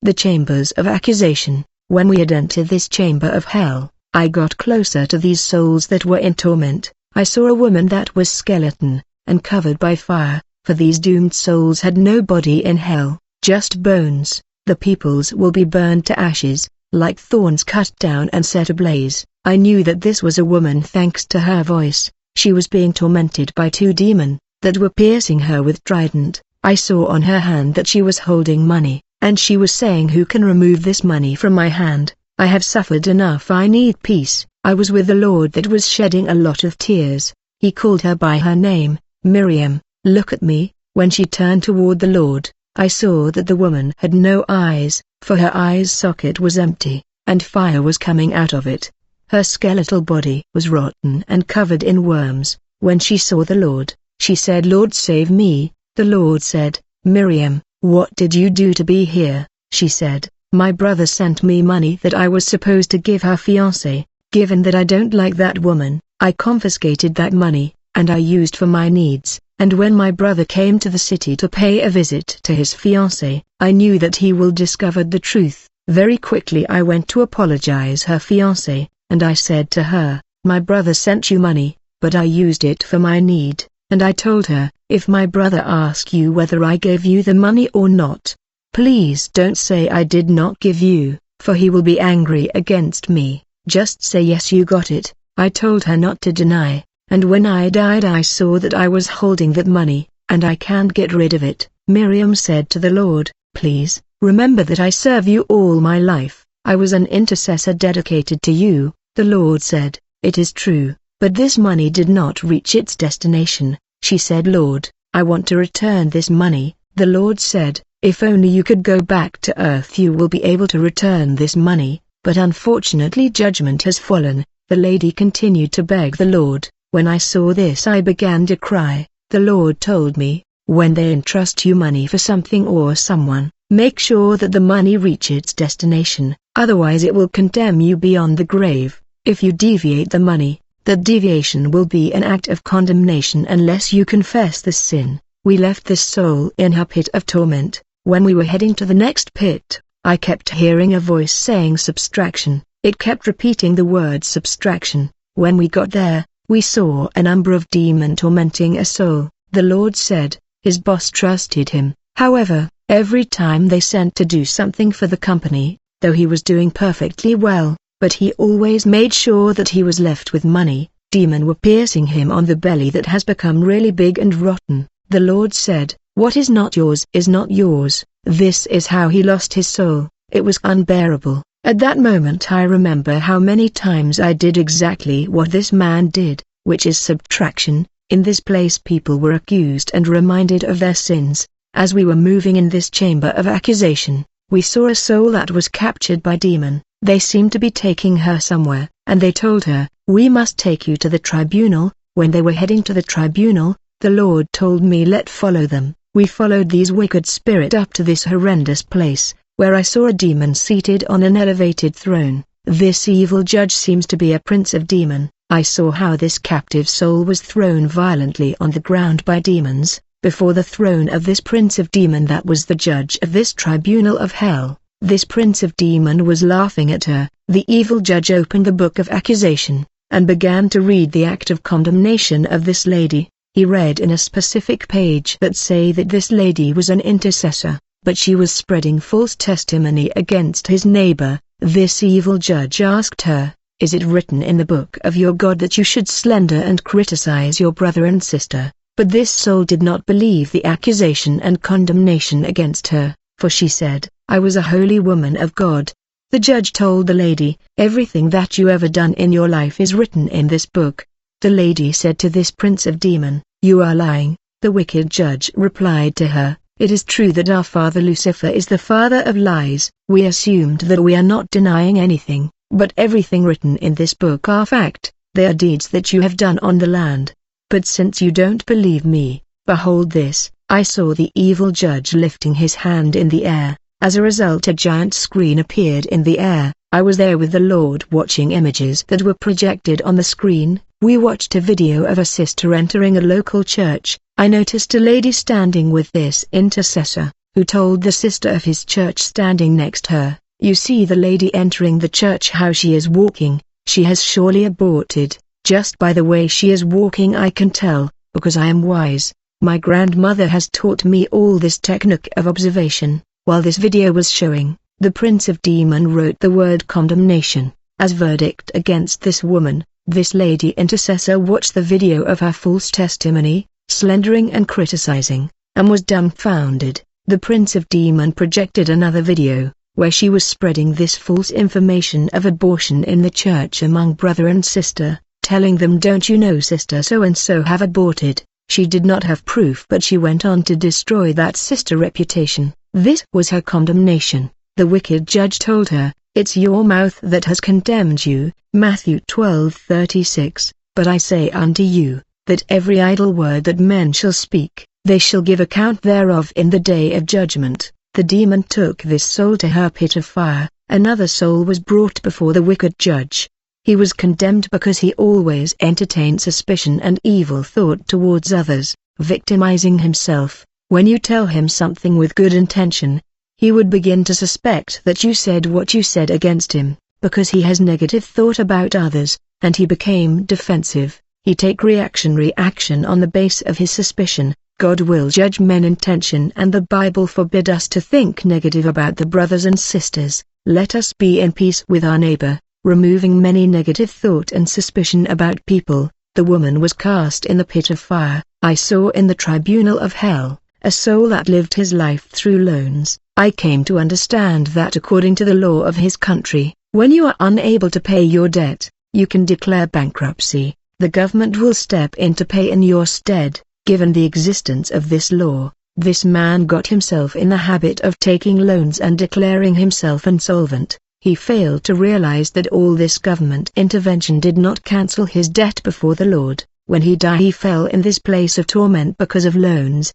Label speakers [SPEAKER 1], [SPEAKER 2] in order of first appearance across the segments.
[SPEAKER 1] The Chambers of Accusation. When we had entered this chamber of hell, I got closer to these souls that were in torment. I saw a woman that was skeleton, and covered by fire, for these doomed souls had no body in hell, just bones. The peoples will be burned to ashes, like thorns cut down and set ablaze. I knew that this was a woman thanks to her voice. She was being tormented by 2 demons, that were piercing her with trident. I saw on her hand that she was holding money, and she was saying, "Who can remove this money from my hand? I have suffered enough, I need peace." I was with the Lord that was shedding a lot of tears. He called her by her name, Miriam. "Look at me." When she turned toward the Lord, I saw that the woman had no eyes, for her eye's socket was empty, and fire was coming out of it. Her skeletal body was rotten and covered in worms. When she saw the Lord, she said, "Lord, save me." The Lord said, "Miriam, what did you do to be here?" She said, "My brother sent me money that I was supposed to give her fiancé. Given that I don't like that woman, I confiscated that money, and I used for my needs. And when my brother came to the city to pay a visit to his fiancé, I knew that he will discover the truth. Very quickly I went to apologize her fiancé, and I said to her, 'My brother sent you money, but I used it for my need.' And I told her, 'If my brother asks you whether I gave you the money or not, please don't say I did not give you, for he will be angry against me. Just say yes, you got it.' I told her not to deny, and when I died I saw that I was holding that money, and I can't get rid of it." Miriam said to the Lord, "Please, remember that I serve you all my life. I was an intercessor dedicated to you." The Lord said, "It is true, but this money did not reach its destination." She said, "Lord, I want to return this money." The Lord said, "If only you could go back to earth you will be able to return this money, but unfortunately judgment has fallen." The lady continued to beg the Lord. When I saw this I began to cry. The Lord told me, "When they entrust you money for something or someone, make sure that the money reach its destination, otherwise it will condemn you beyond the grave. If you deviate the money, that deviation will be an act of condemnation unless you confess the sin." We left this soul in her pit of torment. When we were heading to the next pit, I kept hearing a voice saying subtraction. It kept repeating the word subtraction. When we got there, we saw a number of demons tormenting a soul. The Lord said, his boss trusted him. However, every time they sent to do something for the company, though he was doing perfectly well, but he always made sure that he was left with money, demons were piercing him on the belly that has become really big and rotten. The Lord said, "What is not yours is not yours." This is how he lost his soul. It was unbearable. At that moment I remember how many times I did exactly what this man did, which is subtraction. In this place people were accused and reminded of their sins. As we were moving in this chamber of accusation, we saw a soul that was captured by demon. They seemed to be taking her somewhere, and they told her, "We must take you to the tribunal." When they were heading to the tribunal, the Lord told me, "Let follow them." We followed these wicked spirits up to this horrendous place, where I saw a demon seated on an elevated throne. This evil judge seems to be a prince of demon. I saw how this captive soul was thrown violently on the ground by demons, before the throne of this prince of demon that was the judge of this tribunal of hell. This prince of demon was laughing at her. The evil judge opened the book of accusation, and began to read the act of condemnation of this lady. He read in a specific page that say that this lady was an intercessor, but she was spreading false testimony against his neighbor. This evil judge asked her, "Is it written in the book of your God that you should slander and criticize your brother and sister?" But this soul did not believe the accusation and condemnation against her, for she said, "I was a holy woman of God." The judge told the lady, "Everything that you ever done in your life is written in this book." The lady said to this prince of demon, "You are lying." The wicked judge replied to her, "It is true that our father Lucifer is the father of lies. We assumed that we are not denying anything, but everything written in this book are fact. They are deeds that you have done on the land. But since you don't believe me, behold this." I saw the evil judge lifting his hand in the air. As a result, a giant screen appeared in the air. I was there with the Lord watching images that were projected on the screen. We watched a video of a sister entering a local church. I noticed a lady standing with this intercessor. who told the sister of his church standing next her, "You see the lady entering the church, how she is walking, she has surely aborted. Just by the way she is walking I can tell, because I am wise. My grandmother has taught me all this technique of observation." While this video was showing, the Prince of Demon wrote the word condemnation as verdict against this woman. This lady intercessor watched the video of her false testimony, slandering and criticizing, and was dumbfounded. The Prince of Demon projected another video, where she was spreading this false information of abortion in the church among brother and sister, telling them, "Don't you know sister so-and-so have aborted?" She did not have proof, but she went on to destroy that sister reputation. This was her condemnation. The wicked judge told her, "It's your mouth that has condemned you," Matthew 12:36, "But I say unto you, that every idle word that men shall speak, they shall give account thereof in the day of judgment." The demon took this soul to her pit of fire. Another soul was brought before the wicked judge. He was condemned because he always entertained suspicion and evil thought towards others, victimizing himself. When you tell him something with good intention, he would begin to suspect that you said what you said against him, because he has negative thought about others, and he became defensive. He take reactionary action on the base of his suspicion. God will judge men intention, and the Bible forbid us to think negative about the brothers and sisters. Let us be in peace with our neighbor, removing many negative thought and suspicion about people. The woman was cast in the pit of fire. I saw in the tribunal of hell a soul that lived his life through loans. I came to understand that according to the law of his country, when you are unable to pay your debt, you can declare bankruptcy. The government will step in to pay in your stead. Given the existence of this law, this man got himself in the habit of taking loans and declaring himself insolvent. He failed to realize that all this government intervention did not cancel his debt before the Lord. When he died, he fell in this place of torment because of loans.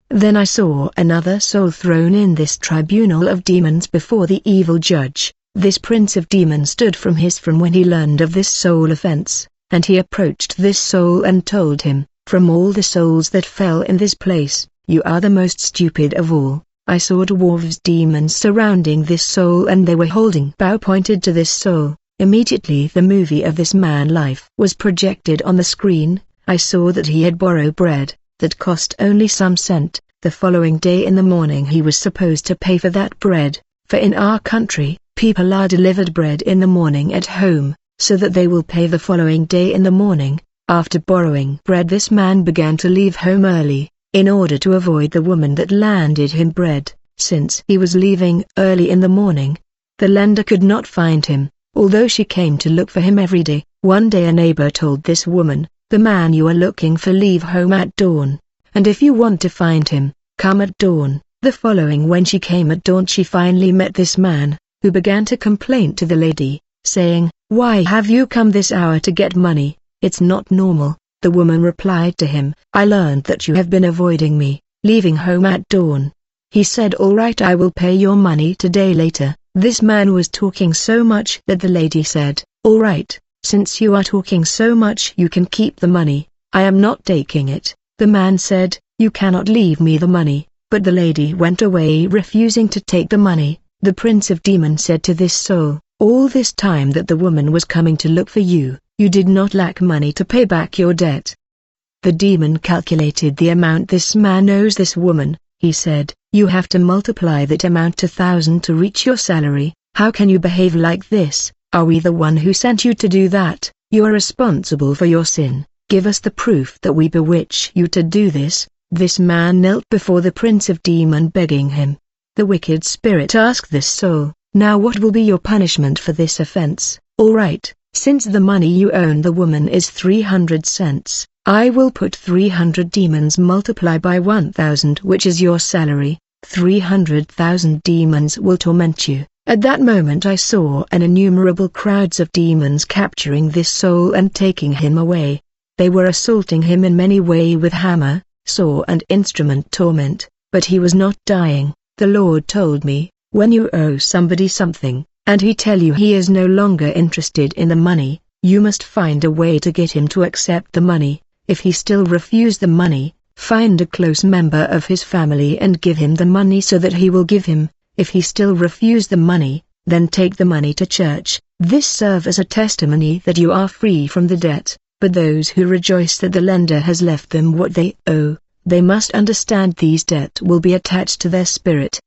[SPEAKER 1] Then I saw another soul thrown in this tribunal of demons before the evil judge. This prince of demons stood from when he learned of this soul offense, and he approached this soul and told him, "From all the souls that fell in this place, you are the most stupid of all." I saw dwarves demons surrounding this soul, and they were holding bow pointed to this soul. Immediately the movie of this man's life was projected on the screen. I saw that he had borrowed bread that cost only some cent. The following day in the morning he was supposed to pay for that bread, for in our country, people are delivered bread in the morning at home, so that they will pay the following day in the morning. After borrowing bread, this man began to leave home early, in order to avoid the woman that lended him bread. Since he was leaving early in the morning, the lender could not find him, although she came to look for him every day. One day a neighbor told this woman, "The man you are looking for leave home at dawn, and if you want to find him, come at dawn." The following when she came at dawn, she finally met this man, who began to complain to the lady, saying, "Why have you come this hour to get money? It's not normal." The woman replied to him, "I learned that you have been avoiding me, leaving home at dawn." He said, "All right, I will pay your money today later." This man was talking so much that the lady said, "All right, since you are talking so much you can keep the money, I am not taking it." The man said, "You cannot leave me the money," but the lady went away refusing to take the money. The prince of demons said to this soul, "All this time that the woman was coming to look for you, you did not lack money to pay back your debt." The demon calculated the amount this man owes this woman. He said, "You have to multiply that amount to 1,000 to reach your salary. How can you behave like this? Are we the one who sent you to do that? You are responsible for your sin. Give us the proof that we bewitch you to do this." This man knelt before the prince of demons begging him. The wicked spirit asked this soul, "Now what will be your punishment for this offense?" "All right, since the money you owe the woman is 300 cents, I will put 300 demons multiply by 1,000, which is your salary. 300,000 demons will torment you." At that moment I saw an innumerable crowds of demons capturing this soul and taking him away. They were assaulting him in many ways with hammer, saw and instrument torment, but he was not dying. The Lord told me, when you owe somebody something, and he tell you he is no longer interested in the money, you must find a way to get him to accept the money. If he still refuse the money, Find a close member of his family and give him the money so that he will give him. If he still refuse the money, then take the money to church. This serve as a testimony that you are free from the debt. But those who rejoice that the lender has left them what they owe, they must understand these debt will be attached to their spirit.